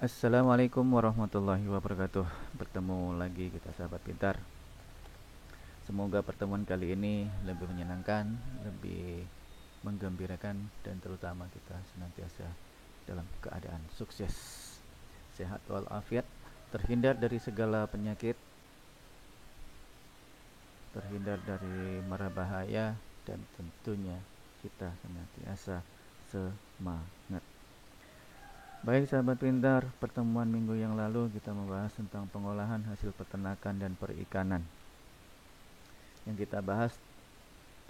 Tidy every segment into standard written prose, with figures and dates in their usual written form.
Assalamualaikum warahmatullahi wabarakatuh. Bertemu lagi kita sahabat pintar. Semoga pertemuan kali ini lebih menyenangkan, lebih menggembirakan, dan terutama kita senantiasa dalam keadaan sukses, sehat walafiat, terhindar dari segala penyakit, terhindar dari mara bahaya, dan tentunya kita senantiasa semangat. Baik sahabat pintar, pertemuan minggu yang lalu kita membahas tentang pengolahan hasil peternakan dan perikanan. Yang kita bahas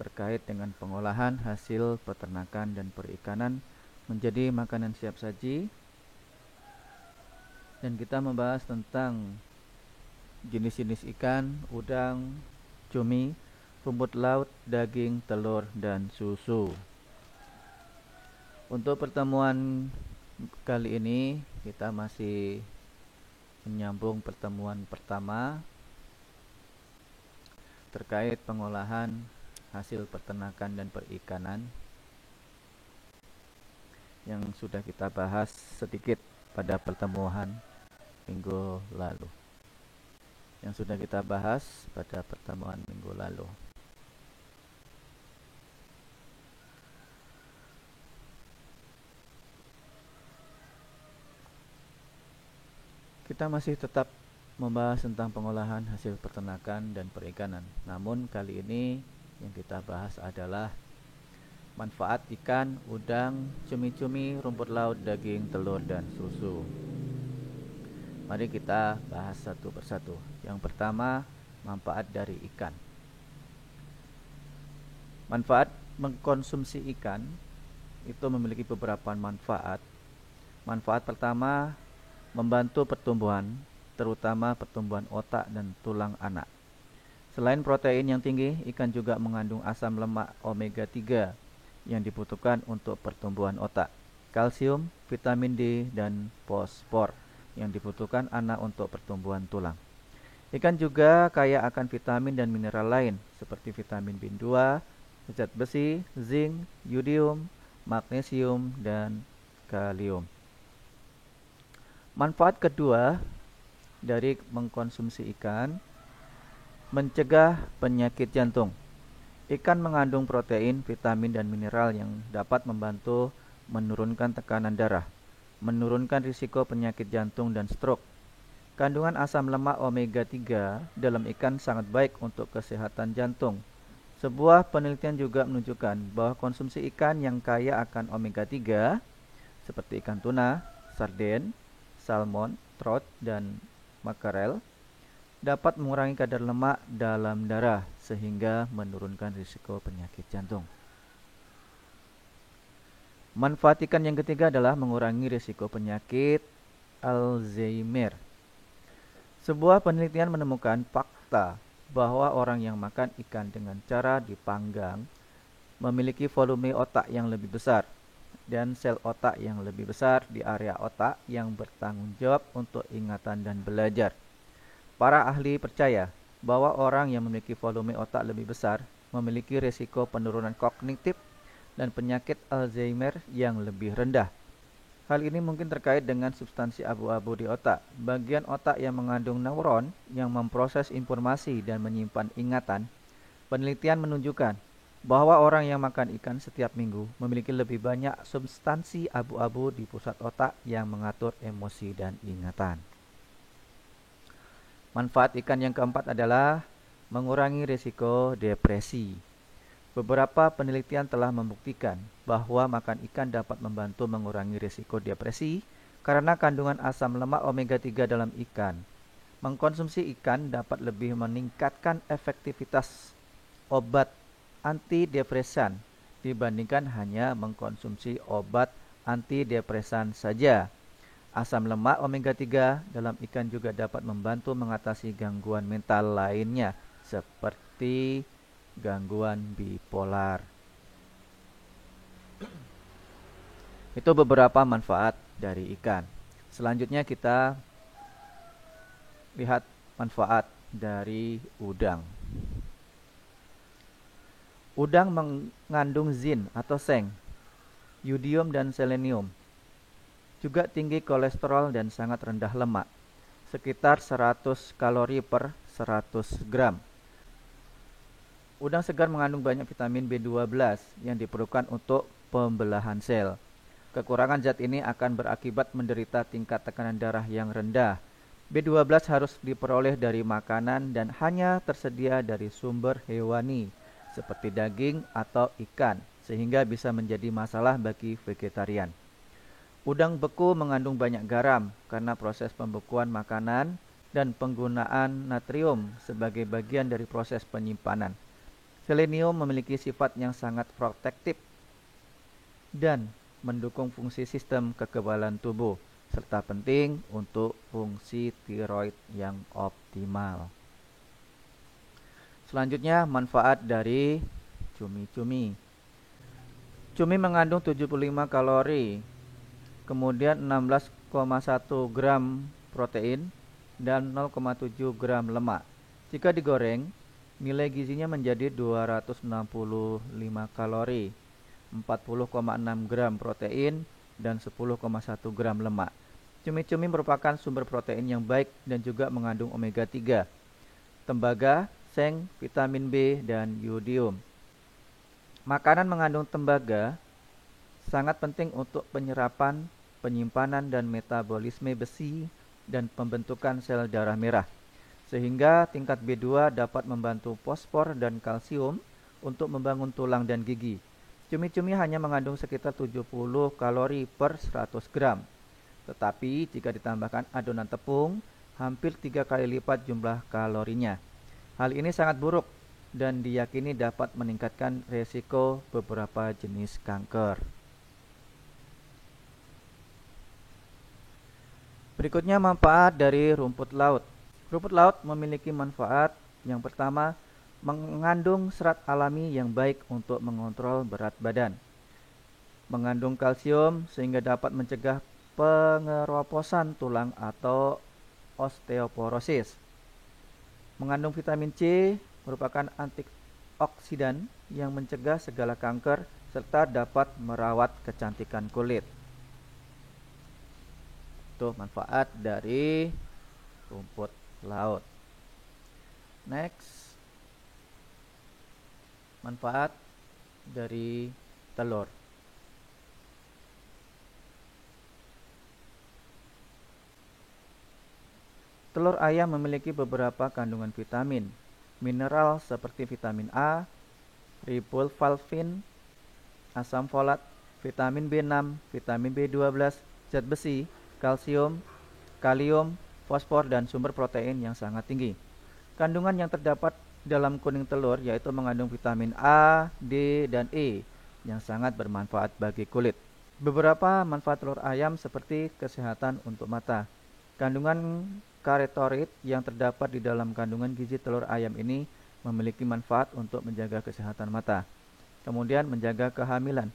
terkait dengan pengolahan hasil peternakan dan perikanan menjadi makanan siap saji, dan kita membahas tentang jenis-jenis ikan, udang, cumi, rumput laut, daging, telur, dan susu. Untuk pertemuan kali ini kita masih menyambung pertemuan pertama terkait pengolahan hasil peternakan dan perikanan yang sudah kita bahas sedikit pada pertemuan minggu lalu. Yang sudah kita bahas pada pertemuan minggu lalu. Kita masih tetap membahas tentang pengolahan hasil peternakan dan perikanan. Namun kali ini yang kita bahas adalah manfaat ikan, udang, cumi-cumi, rumput laut, daging, telur, dan susu. Mari kita bahas satu persatu. Yang pertama, manfaat dari ikan. Manfaat mengkonsumsi ikan itu memiliki beberapa manfaat. Manfaat pertama, membantu pertumbuhan, terutama pertumbuhan otak dan tulang anak. Selain protein yang tinggi, ikan juga mengandung asam lemak omega 3 yang dibutuhkan untuk pertumbuhan otak, kalsium, vitamin D, dan fosfor yang dibutuhkan anak untuk pertumbuhan tulang. Ikan juga kaya akan vitamin dan mineral lain seperti vitamin B2, zat besi, zinc, yodium, magnesium, dan kalium. Manfaat kedua dari mengkonsumsi ikan, mencegah penyakit jantung. Ikan mengandung protein, vitamin, dan mineral yang dapat membantu menurunkan tekanan darah, menurunkan risiko penyakit jantung dan stroke. Kandungan asam lemak omega 3 dalam ikan sangat baik untuk kesehatan jantung. Sebuah penelitian juga menunjukkan bahwa konsumsi ikan yang kaya akan omega 3 seperti ikan tuna, sarden, salmon, trout, dan makarel dapat mengurangi kadar lemak dalam darah sehingga menurunkan risiko penyakit jantung. Manfaat ikan yang ketiga adalah mengurangi risiko penyakit Alzheimer. Sebuah penelitian menemukan fakta bahwa orang yang makan ikan dengan cara dipanggang memiliki volume otak yang lebih besar dan sel otak yang lebih besar di area otak yang bertanggung jawab untuk ingatan dan belajar. Para ahli percaya bahwa orang yang memiliki volume otak lebih besar memiliki risiko penurunan kognitif dan penyakit Alzheimer yang lebih rendah. Hal ini mungkin terkait dengan substansi abu-abu di otak, bagian otak yang mengandung neuron yang memproses informasi dan menyimpan ingatan. Penelitian menunjukkan bahwa orang yang makan ikan setiap minggu memiliki lebih banyak substansi abu-abu di pusat otak yang mengatur emosi dan ingatan. Manfaat ikan yang keempat adalah mengurangi risiko depresi. Beberapa penelitian telah membuktikan bahwa makan ikan dapat membantu mengurangi risiko depresi karena kandungan asam lemak omega 3 dalam ikan. Mengkonsumsi ikan dapat lebih meningkatkan efektivitas obat antidepresan dibandingkan hanya mengkonsumsi obat antidepresan saja. Asam lemak omega 3 dalam ikan juga dapat membantu mengatasi gangguan mental lainnya seperti gangguan bipolar. Itu beberapa manfaat dari ikan. Selanjutnya kita lihat manfaat dari udang. Udang mengandung zin atau seng, yodium dan selenium. Juga tinggi kolesterol dan sangat rendah lemak, sekitar 100 kalori per 100 gram. Udang segar mengandung banyak vitamin B12 yang diperlukan untuk pembelahan sel. Kekurangan zat ini akan berakibat menderita tingkat tekanan darah yang rendah. B12 harus diperoleh dari makanan dan hanya tersedia dari sumber hewani seperti daging atau ikan, sehingga bisa menjadi masalah bagi vegetarian. Udang beku mengandung banyak garam karena proses pembekuan makanan dan penggunaan natrium sebagai bagian dari proses penyimpanan. Selenium memiliki sifat yang sangat protektif dan mendukung fungsi sistem kekebalan tubuh, serta penting untuk fungsi tiroid yang optimal. Selanjutnya, manfaat dari cumi-cumi. Cumi mengandung 75 kalori, kemudian 16,1 gram protein, dan 0,7 gram lemak. Jika digoreng, nilai gizinya menjadi 265 kalori, 40,6 gram protein, dan 10,1 gram lemak. Cumi-cumi merupakan sumber protein yang baik dan juga mengandung omega 3, tembaga, seng, vitamin B, dan yodium. Makanan mengandung tembaga sangat penting untuk penyerapan, penyimpanan, dan metabolisme besi dan pembentukan sel darah merah, sehingga tingkat B2 dapat membantu fosfor dan kalsium untuk membangun tulang dan gigi. Cumi-cumi hanya mengandung sekitar 70 kalori per 100 gram. Tetapi jika ditambahkan adonan tepung, hampir 3 kali lipat jumlah kalorinya. Hal ini sangat buruk dan diyakini dapat meningkatkan resiko beberapa jenis kanker. Berikutnya manfaat dari rumput laut. Rumput laut memiliki manfaat yang pertama, mengandung serat alami yang baik untuk mengontrol berat badan. Mengandung kalsium sehingga dapat mencegah pengeroposan tulang atau osteoporosis. Mengandung vitamin C merupakan antioksidan yang mencegah segala kanker serta dapat merawat kecantikan kulit. Itu manfaat dari rumput laut. Next, manfaat dari telur. Telur ayam memiliki beberapa kandungan vitamin, mineral seperti vitamin A, riboflavin, asam folat, vitamin B6, vitamin B12, zat besi, kalsium, kalium, fosfor, dan sumber protein yang sangat tinggi. Kandungan yang terdapat dalam kuning telur yaitu mengandung vitamin A, D, dan E yang sangat bermanfaat bagi kulit. Beberapa manfaat telur ayam seperti kesehatan untuk mata. Kandungan karotenoid yang terdapat di dalam kandungan gizi telur ayam ini memiliki manfaat untuk menjaga kesehatan mata. Kemudian menjaga kehamilan.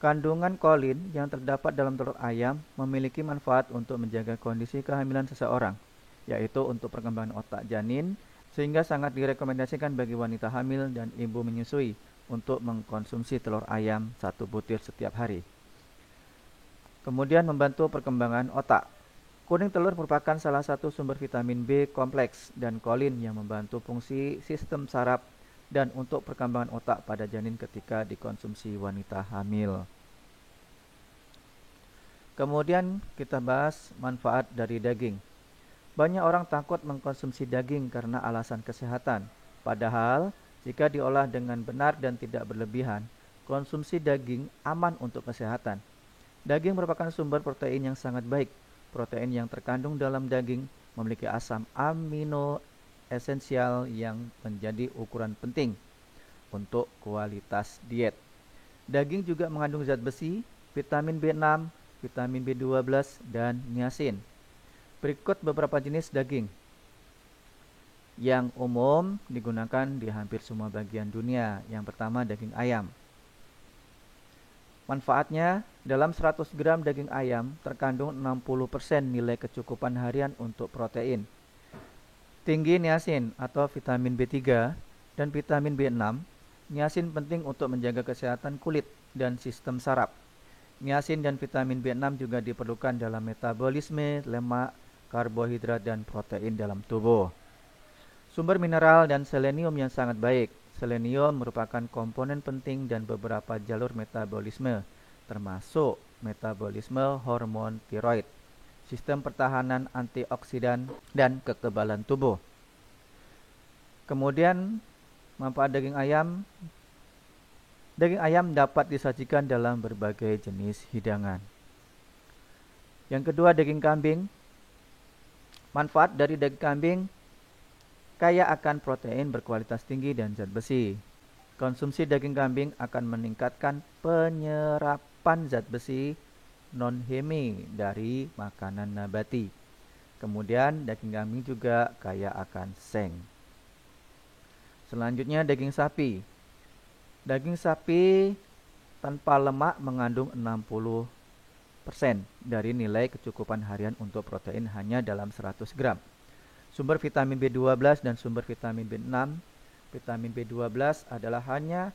Kandungan kolin yang terdapat dalam telur ayam memiliki manfaat untuk menjaga kondisi kehamilan seseorang, yaitu untuk perkembangan otak janin, sehingga sangat direkomendasikan bagi wanita hamil dan ibu menyusui untuk mengkonsumsi telur ayam 1 butir setiap hari. Kemudian membantu perkembangan otak. Kuning telur merupakan salah satu sumber vitamin B kompleks dan kolin yang membantu fungsi sistem saraf dan untuk perkembangan otak pada janin ketika dikonsumsi wanita hamil. Kemudian kita bahas manfaat dari daging. Banyak orang takut mengkonsumsi daging karena alasan kesehatan. Padahal, jika diolah dengan benar dan tidak berlebihan, konsumsi daging aman untuk kesehatan. Daging merupakan sumber protein yang sangat baik. Protein yang terkandung dalam daging memiliki asam amino esensial yang menjadi ukuran penting untuk kualitas diet. Daging juga mengandung zat besi, vitamin B6, vitamin B12, dan niacin. Berikut beberapa jenis daging yang umum digunakan di hampir semua bagian dunia. Yang pertama, daging ayam. Manfaatnya, dalam 100 gram daging ayam terkandung 60% nilai kecukupan harian untuk protein. Tinggi niacin atau vitamin B3 dan vitamin B6. Niacin penting untuk menjaga kesehatan kulit dan sistem saraf. Niacin dan vitamin B6 juga diperlukan dalam metabolisme lemak, karbohidrat, dan protein dalam tubuh. Sumber mineral dan selenium yang sangat baik. Selenium merupakan komponen penting dan beberapa jalur metabolisme, termasuk metabolisme hormon tiroid, sistem pertahanan antioksidan, dan kekebalan tubuh. Kemudian, manfaat daging ayam. Daging ayam dapat disajikan dalam berbagai jenis hidangan. Yang kedua, daging kambing. Manfaat dari daging kambing kaya akan protein berkualitas tinggi dan zat besi. Konsumsi daging kambing akan meningkatkan penyerapan zat besi non-heme dari makanan nabati. Kemudian daging kambing juga kaya akan seng. Selanjutnya daging sapi. Daging sapi tanpa lemak mengandung 60% dari nilai kecukupan harian untuk protein hanya dalam 100 gram. Sumber vitamin B12 dan sumber vitamin B6. Vitamin B12 adalah hanya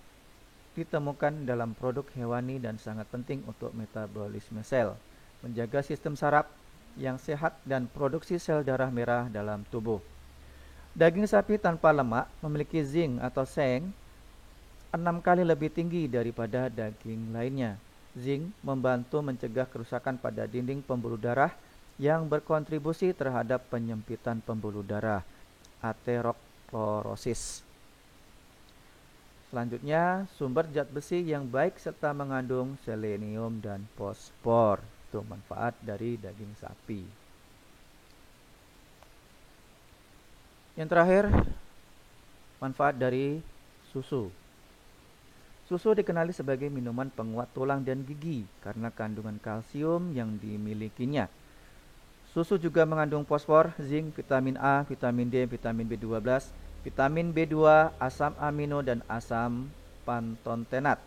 ditemukan dalam produk hewani dan sangat penting untuk metabolisme sel, menjaga sistem saraf yang sehat dan produksi sel darah merah dalam tubuh. Daging sapi tanpa lemak memiliki zinc atau seng 6 kali lebih tinggi daripada daging lainnya. Zinc membantu mencegah kerusakan pada dinding pembuluh darah yang berkontribusi terhadap penyempitan pembuluh darah, aterosklorosis. Selanjutnya, sumber zat besi yang baik serta mengandung selenium dan fosfor. Itu manfaat dari daging sapi. Yang terakhir, manfaat dari susu. Susu dikenali sebagai minuman penguat tulang dan gigi karena kandungan kalsium yang dimilikinya. Susu juga mengandung fosfor, zinc, vitamin A, vitamin D, vitamin B12, vitamin B2, asam amino, dan asam pantotenat.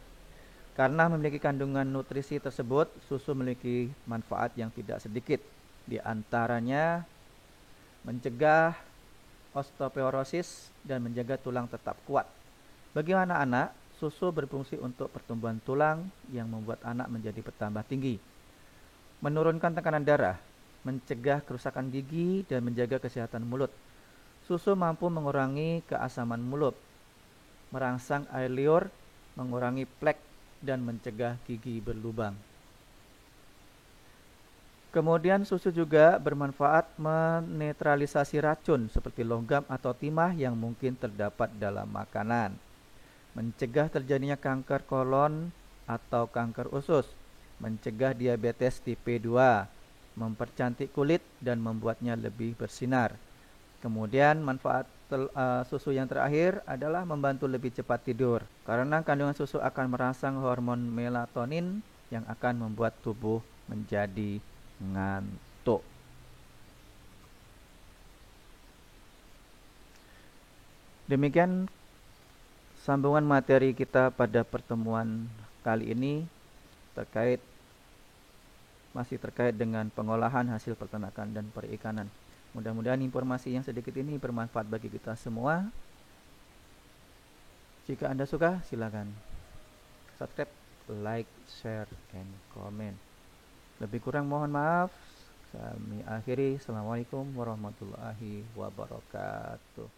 Karena memiliki kandungan nutrisi tersebut, susu memiliki manfaat yang tidak sedikit. Di antaranya mencegah osteoporosis dan menjaga tulang tetap kuat. Bagi anak-anak, susu berfungsi untuk pertumbuhan tulang yang membuat anak menjadi bertambah tinggi, menurunkan tekanan darah, mencegah kerusakan gigi, dan menjaga kesehatan mulut. Susu mampu mengurangi keasaman mulut, merangsang air liur, mengurangi plak, dan mencegah gigi berlubang. Kemudian susu juga bermanfaat menetralisasi racun seperti logam atau timah yang mungkin terdapat dalam makanan, mencegah terjadinya kanker kolon atau kanker usus, mencegah diabetes tipe 2, mempercantik kulit dan membuatnya lebih bersinar. Kemudian manfaat susu yang terakhir adalah membantu lebih cepat tidur, karena kandungan susu akan merangsang hormon melatonin yang akan membuat tubuh menjadi ngantuk. Demikian sambungan materi kita pada pertemuan kali ini masih terkait dengan pengolahan hasil peternakan dan perikanan. Mudah-mudahan informasi yang sedikit ini bermanfaat bagi kita semua. Jika Anda suka, silakan subscribe, like, share, and comment. Lebih kurang mohon maaf. Kami akhiri. Assalamualaikum warahmatullahi wabarakatuh.